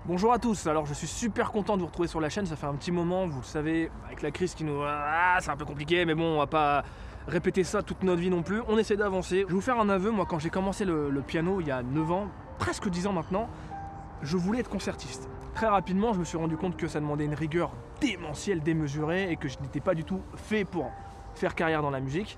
Bonjour à tous, alors je suis super content de vous retrouver sur la chaîne, ça fait un petit moment, vous le savez, avec la crise qui nous... c'est un peu compliqué, mais bon, on va pas répéter ça toute notre vie non plus, on essaie d'avancer. Je vais vous faire un aveu, moi quand j'ai commencé le piano il y a 9 ans, presque 10 ans maintenant, je voulais être concertiste. Très rapidement, je me suis rendu compte que ça demandait une rigueur démentielle, démesurée, et que je n'étais pas du tout fait pour faire carrière dans la musique.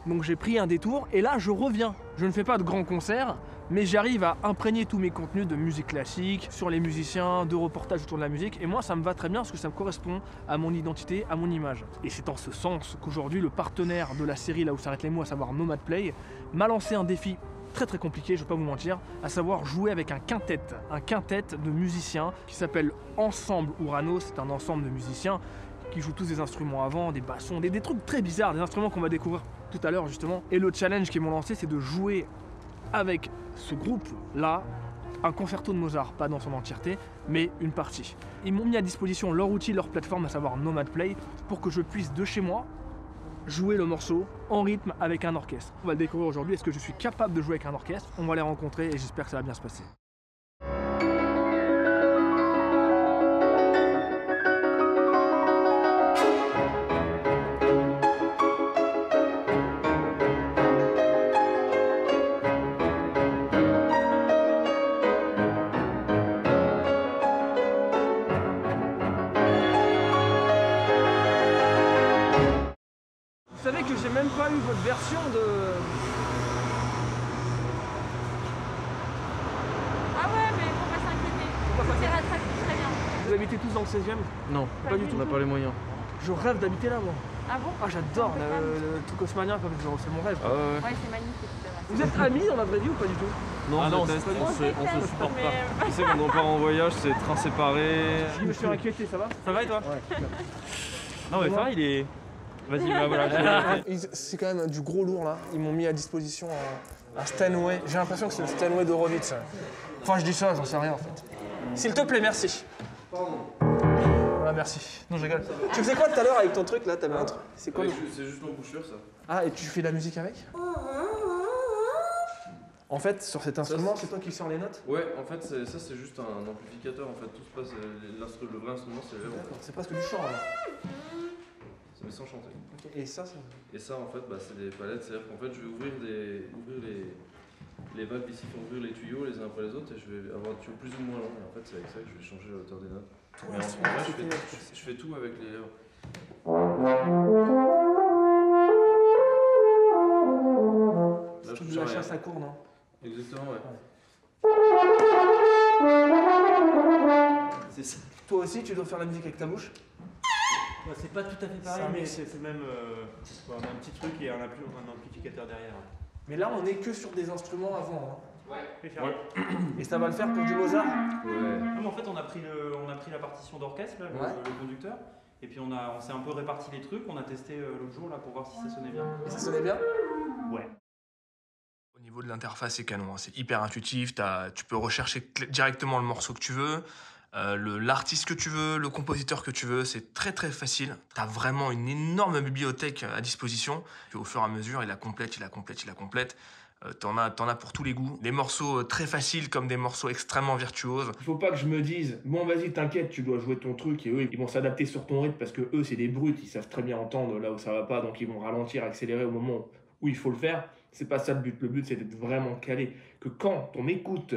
Donc j'ai pris un détour et là je reviens. Je ne fais pas de grands concerts, mais j'arrive à imprégner tous mes contenus de musique classique, sur les musiciens, de reportages autour de la musique. Et moi ça me va très bien parce que ça me correspond à mon identité, à mon image. Et c'est en ce sens qu'aujourd'hui le partenaire de la série Là où s'arrêtent les mots, à savoir Nomad Play, m'a lancé un défi très compliqué, je vais pas vous mentir, à savoir jouer avec un quintet de musiciens qui s'appelle Ensemble Urano. C'est un ensemble de musiciens qui jouent tous des instruments avant, des bassons, des trucs très bizarres, des instruments qu'on va découvrir tout à l'heure justement. Et le challenge qu'ils m'ont lancé, c'est de jouer avec ce groupe-là un concerto de Mozart, pas dans son entièreté, mais une partie. Ils m'ont mis à disposition leur outil, leur plateforme, à savoir Nomad Play, pour que je puisse de chez moi jouer le morceau en rythme avec un orchestre. On va le découvrir aujourd'hui. Est-ce que je suis capable de jouer avec un orchestre? On va les rencontrer et j'espère que ça va bien se passer. Vous savez que j'ai même pas eu votre version de... Ah ouais, mais faut pas s'inquiéter. C'est rattrapé très bien. Vous habitez tous dans le 16e? Non, Pas du tout. on n'a pas les moyens. Je rêve d'habiter là, moi. Ah bon? Ah, j'adore le truc haussmannien, c'est mon rêve. Ah ouais. Ouais, c'est magnifique. C'est vrai. Vous êtes amis dans la vraie vie ou pas du tout? Non, Ah non, on se supporte pas. Mais... Tu sais, quand on part en voyage, c'est train séparé. Je me suis inquiété, ça va? Ça va et toi? Ouais. Non mais ça va, il est... Vas-y, bah voilà. C'est quand même du gros lourd là. Ils m'ont mis à disposition un Steinway. J'ai l'impression que c'est le Steinway d'Horowitz. Enfin, je dis ça, j'en sais rien en fait. S'il te plaît, merci. Pardon. Voilà, merci. Non, je rigole. Tu faisais quoi tout à l'heure avec ton truc là? T'avais un truc. C'est quoi? C'est juste l'embouchure, ça. Ah, et tu fais de la musique avec? En fait, sur cet instrument, c'est toi qui sors les notes? Ouais, en fait, ça c'est juste un amplificateur. En fait, tout se passe. Le vrai instrument, c'est les lèvres. D'accord, c'est presque du chant là. Mais sans chanter. Ok. Et ça, Et ça, en fait, bah, c'est des palettes. C'est-à-dire qu'en fait, je vais ouvrir les valves ici pour ouvrir les tuyaux les uns après les autres et je vais avoir un tuyau plus ou moins long. Et en fait, c'est avec ça que je vais changer la hauteur des notes. Mais en vrai, je fais tout avec les lèvres. Là, c'est de la chasse à court, non? Exactement, ouais. C'est ça. Toi aussi, tu dois faire la musique avec ta bouche? Bah, c'est pas tout à fait C'est un pareil, mais mix. c'est même on a un petit truc et un amplificateur derrière. Mais là, on est que sur des instruments avant. Ouais. Et ça va le faire pour du Mozart? Ouais. Non, mais en fait, on a pris la partition d'orchestre, là, le conducteur, et puis on s'est un peu réparti les trucs, on a testé l'autre jour là pour voir si ça sonnait bien. Et ça sonnait bien? Ouais. Au niveau de l'interface, c'est canon, hein. C'est hyper intuitif, tu peux rechercher directement le morceau que tu veux, l'artiste que tu veux, le compositeur que tu veux, c'est très facile. Tu as vraiment une énorme bibliothèque à disposition, et au fur et à mesure, il la complète. T'en as pour tous les goûts. Des morceaux très faciles comme des morceaux extrêmement virtuoses. Il faut pas que je me dise, bon vas-y t'inquiète, tu dois jouer ton truc et eux ils vont s'adapter sur ton rythme parce que eux c'est des brutes, ils savent très bien entendre là où ça va pas, donc ils vont ralentir, accélérer au moment où il faut le faire. C'est pas ça le but c'est d'être vraiment calé. Que quand on écoute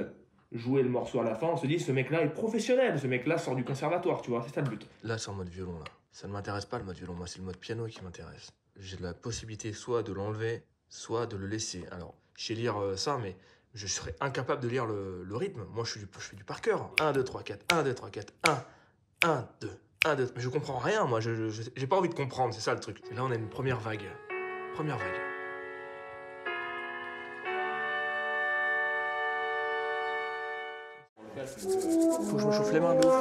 jouer le morceau à la fin, on se dit ce mec là est professionnel, ce mec là sort du conservatoire, tu vois, c'est ça le but. Là, c'est en mode violon, là. Ça ne m'intéresse pas, le mode violon. Moi, c'est le mode piano qui m'intéresse. J'ai la possibilité soit de l'enlever, soit de le laisser. Alors, je sais lire ça, mais je serais incapable de lire le rythme. Moi, je fais du par cœur. 1, 2, 3, 4, 1, 2, 3, 4, 1, 2, 1, 2. Mais je comprends rien, moi. J'ai pas envie de comprendre, c'est ça le truc. Et là, on a une première vague. Première vague. Faut que je me chauffe les mains de ouf.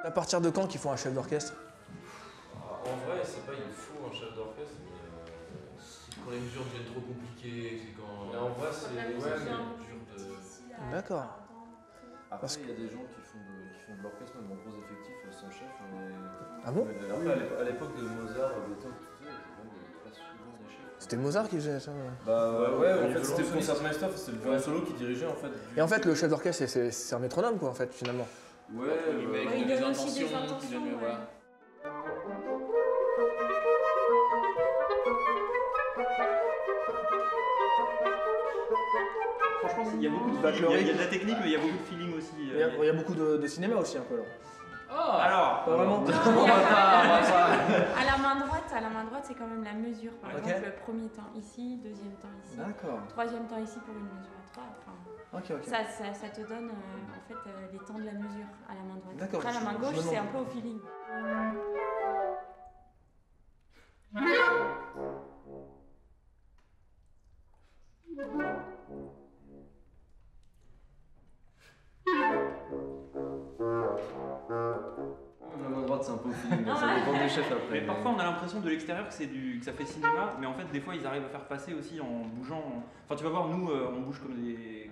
À partir de quand qu'il faut un chef d'orchestre? En vrai, c'est pas il faut un chef d'orchestre, mais quand les mesures deviennent trop compliquées, c'est quand. Et en vrai, c'est. Ouais, mais dur de. D'accord. Après, Parce il y a des gens qui font de l'orchestre, même en gros effectif, sans chef. Ah bon? Après, à l'époque de Mozart, Beethoven, tout ça, il y avait pas souvent des chefs. C'était Mozart qui faisait ça? Bah ouais, en fait, c'était le concertmeister, c'était le violon solo qui dirigeait en fait. Et en fait, le chef d'orchestre, c'est un métronome, quoi, en fait, finalement. Ouais, il donne aussi des intentions. voilà. Franchement, il y a beaucoup de Battre le feeling. Il y a rythme. de la technique, mais il y a beaucoup de feeling aussi. Il y a beaucoup de cinéma aussi, un peu, là. Alors, Pas vraiment? À la main droite, c'est quand même la mesure. Par Ok. exemple, le premier temps ici, deuxième temps ici, D'accord. troisième temps ici pour une mesure à 3. Enfin, Ok. ça te donne en fait les temps de la mesure à la main droite. D'accord, Après, la main je gauche, me c'est un demande. peu au feeling. La main droite, c'est un peu au feeling, Ah ça ouais. dépend des chefs après. mais parfois on a l'impression de l'extérieur que ça fait cinéma, mais en fait des fois ils arrivent à faire passer aussi en bougeant. Enfin tu vas voir, nous on bouge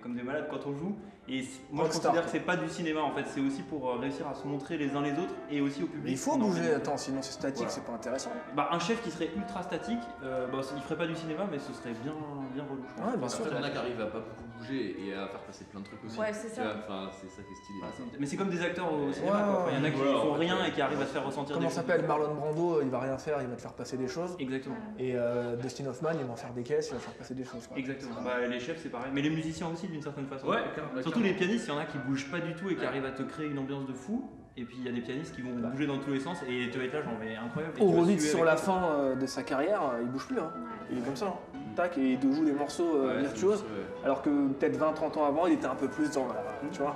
comme des malades quand on joue, et moi je Rockstar, considère que c'est pas du cinéma en fait, c'est aussi pour réussir à se montrer les uns les autres et aussi au public. Mais il faut On en bouger, fait- attends, sinon c'est statique, Voilà. c'est pas intéressant. Bah, un chef qui serait ultra statique, il ferait pas du cinéma, mais ce serait bien relou. Je pense. Ouais, bien sûr. Il y en a qui arrivent à pas beaucoup bouger et à faire passer plein de trucs aussi. Ouais, c'est ça. Tu vois, enfin, c'est ça qui est stylé. Voilà, mais c'est comme des acteurs au cinéma, Ouais, quoi. Enfin, il y en a qui voilà, font en fait, rien ouais. et qui arrivent à se faire ressentir Comment des ça choses. s'appelle? Marlon Brando, il va rien faire, il va te faire passer des choses. Exactement. Et Dustin Hoffman, il va en faire des caisses, il va faire passer des choses. Quoi. Exactement. Bah, les chefs c'est pareil, mais les musiciens aussi d'une certaine façon. Ouais, Surtout les pianistes, il y en a qui bougent pas du tout et qui arrivent à te créer une ambiance de fou. Et puis il y a des pianistes qui vont bouger dans tous les sens et tu vas être là, genre mais incroyable. Et tu vas Horowitz, suer sur avec la eux. fin de sa carrière, il bouge plus. Hein. Il est comme ça. Hein. Tac, et il te joue des morceaux virtuoses. Alors que peut-être 20-30 ans avant, il était un peu plus dans la. Tu vois?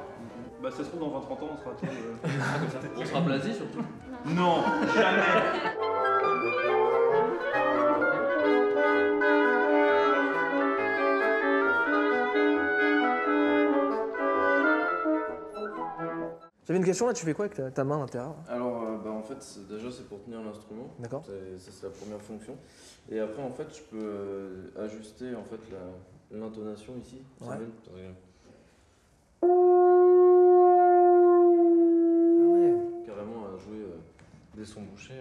Bah ça se trouve dans 20-30 ans on sera tous comme ça. On sera blasé surtout. Non, jamais. J'avais une question là, tu fais quoi avec ta main à l'intérieur? Alors, en fait, déjà, c'est pour tenir l'instrument. D'accord. Ça, c'est la première fonction. Et après, en fait, je peux ajuster en fait l'intonation ici. C'est Ouais. mieux, par exemple. Ah ouais. Carrément à jouer des sons bouchés.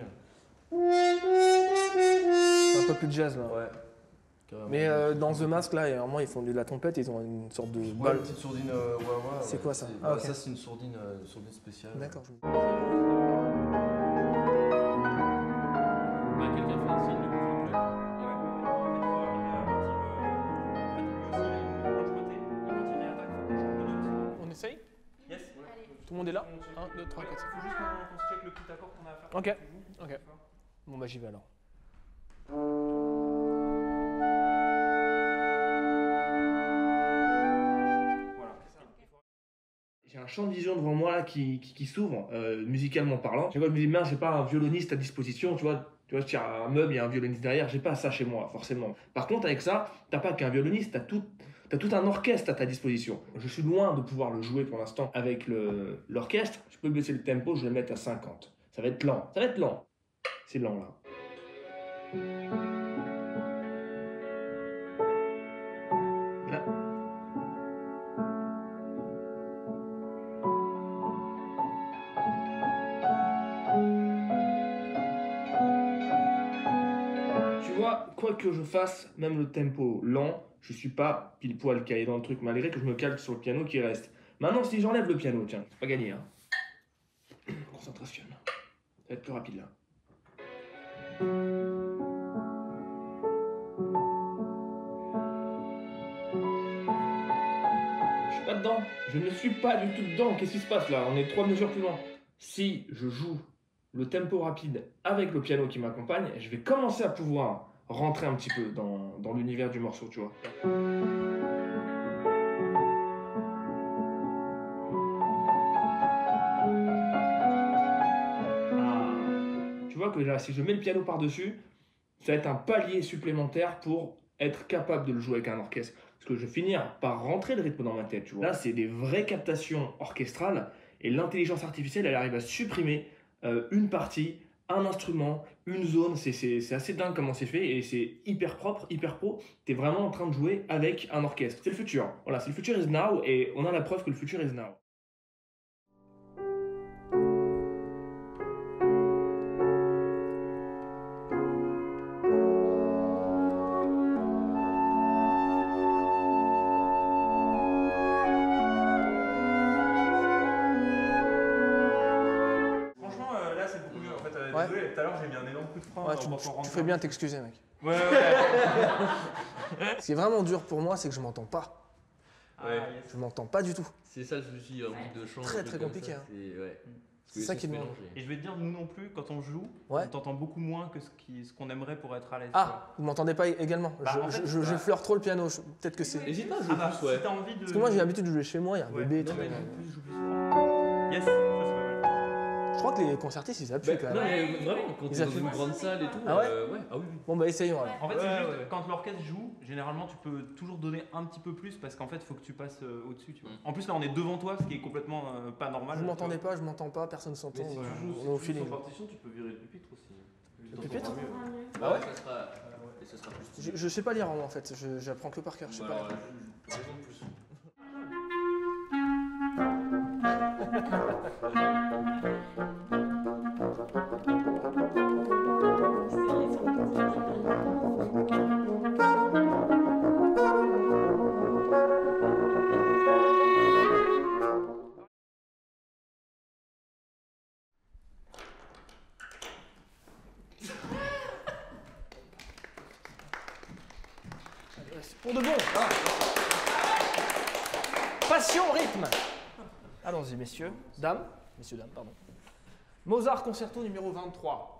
C'est un peu plus de jazz là. Ouais. Carrément. Mais dans The Mask là, vraiment ils font de la trompette, ils ont une sorte de Ouais, balle. une petite sourdine wah-wah. C'est quoi ça? Bah, Ah, ok. ça, c'est une sourdine spéciale. D'accord. Bah, quelqu'un fait un signe de mouvement. Ouais, en fait, faut arriver à partir. En fait, lui aussi, il a une grosse pointée. Et quand il réattaque, il faut qu'on change de note. On essaye? Yes. Tout le monde est là? On check. 1, 2, 3, 4, 5. Faut juste qu'on se check le petit accord qu'on a à faire. Ok. avec vous. Ok. Bon bah j'y vais alors. Voilà. J'ai un champ de vision devant moi là, qui s'ouvre, musicalement parlant. Chaque fois, je me dis, mince, j'ai pas un violoniste à disposition, tu vois, je tiens un meuble, il y a un violoniste derrière, j'ai pas ça chez moi, forcément. Par contre, avec ça, t'as pas qu'un violoniste, t'as tout un orchestre à ta disposition. Je suis loin de pouvoir le jouer pour l'instant avec l'orchestre. Je peux baisser le tempo, je vais le mettre à 50. Ça va être lent, C'est lent là. Là. Tu vois, quoi que je fasse, même le tempo lent, je suis pas pile poil calé dans le truc, malgré que je me cale sur le piano qui reste. Maintenant, si j'enlève le piano, tiens, c'est pas gagné, hein. Concentration. Ça va être plus rapide là. Je suis pas dedans. Je ne suis pas du tout dedans. Qu'est-ce qui se passe là? On est 3 mesures plus loin. Si je joue le tempo rapide avec le piano qui m'accompagne, je vais commencer à pouvoir rentrer un petit peu dans l'univers du morceau, tu vois. Tu vois que là, si je mets le piano par-dessus, ça va être un palier supplémentaire pour être capable de le jouer avec un orchestre. Parce que je vais finir par rentrer le rythme dans ma tête, tu vois. Là, c'est des vraies captations orchestrales et l'intelligence artificielle, elle arrive à supprimer une partie un instrument, une zone, c'est assez dingue comment c'est fait et c'est hyper propre, hyper pro. T'es vraiment en train de jouer avec un orchestre. C'est le futur. Voilà, c'est le future is now et on a la preuve que le futur is now. Franchement, là c'est beaucoup mieux. En fait, Ouais. désolé, tout à l'heure j'ai mis un énorme coup de frein. Ouais, en pensant tu rentrer. fais bien t'excuser, mec. Ouais. Ce qui est vraiment dur pour moi, c'est que je m'entends pas. Ouais. Yes. Je m'entends pas du tout. C'est ça le souci, un truc de chant. Très, un truc très comme compliqué, ça, hein. C'est ouais. C'est ça qui me demande. Et je vais te dire, nous non plus, quand on joue, Ouais. on t'entend beaucoup moins que ce qu'on aimerait pour être à l'aise. Ah, vous m'entendez pas également. Bah, en fait, je fleure trop le piano. Peut-être que c'est. Hésite pas à Ah jouer bah, plus, ouais. si t'as envie de. Parce que moi j'ai l'habitude de jouer chez moi, il y a un Ouais. bébé et Non, tout. mais Plus, joue plus souvent. Yes, ça c'est pas mal. Je crois que les concertistes ils appuient quand Non, même. mais vraiment, quand Ils t'es dans appuient. une grande salle et tout. Ah ouais Ah oui, oui. Bon bah essayons alors. En fait, Ouais, c'est juste ouais. quand l'orchestre joue, généralement tu peux toujours donner un petit peu plus parce qu'en fait, il faut que tu passes au-dessus. Tu vois. En plus, là, on est devant toi, ce qui est complètement pas normal. Vous tu m'entendez vois. pas, je m'entends pas, personne s'entend. Mais si tu joues, On est au si tu joues feeling. sans partition, tu peux virer le pupitre aussi. Le pupitre Bah ouais, ça sera. Et ça sera plus stylé. Je sais pas lire moi en fait, j'apprends que par cœur. Je sais Bah pas alors, lire. par exemple, plus. C'est pour de bon. Ah. Passion, rythme. Allons-y messieurs, dames, messieurs, dames, pardon. Mozart concerto numéro 23.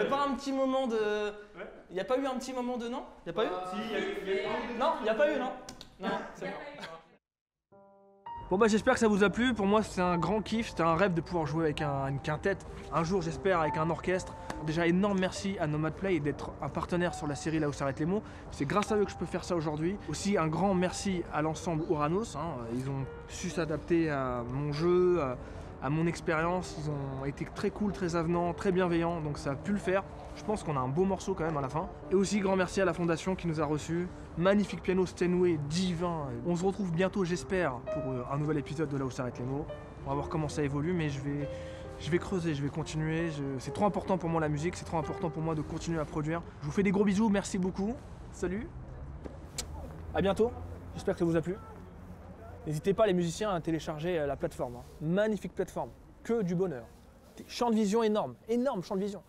aurait pas un petit moment de... Il n'y a pas eu un petit moment de non? Il n'y a pas eu? Si, il y a Non, il n'y a pas eu, non? Non, c'est bon. Bon bah j'espère que ça vous a plu. Pour moi c'est un grand kiff, c'était un rêve de pouvoir jouer avec une quintette. Un jour j'espère avec un orchestre. Déjà énorme merci à Nomad Play d'être un partenaire sur la série Là où s'arrêtent les mots. C'est grâce à eux que je peux faire ça aujourd'hui. Aussi un grand merci à l'ensemble Ouranos. Ils ont su s'adapter à mon jeu, à mon expérience. Ils ont été très cool, très avenants, très bienveillants. Donc ça a pu le faire. Je pense qu'on a un beau morceau quand même à la fin. Et aussi grand merci à la fondation qui nous a reçus. Magnifique piano Steinway, divin. On se retrouve bientôt j'espère pour un nouvel épisode de Là où s'arrêtent les mots. On va voir comment ça évolue mais je vais creuser, je vais continuer. C'est trop important pour moi la musique, c'est trop important pour moi de continuer à produire. Je vous fais des gros bisous, merci beaucoup. Salut. À bientôt, j'espère que ça vous a plu. N'hésitez pas les musiciens à télécharger la plateforme. Magnifique plateforme, que du bonheur. Champ de vision énorme, énorme champ de vision.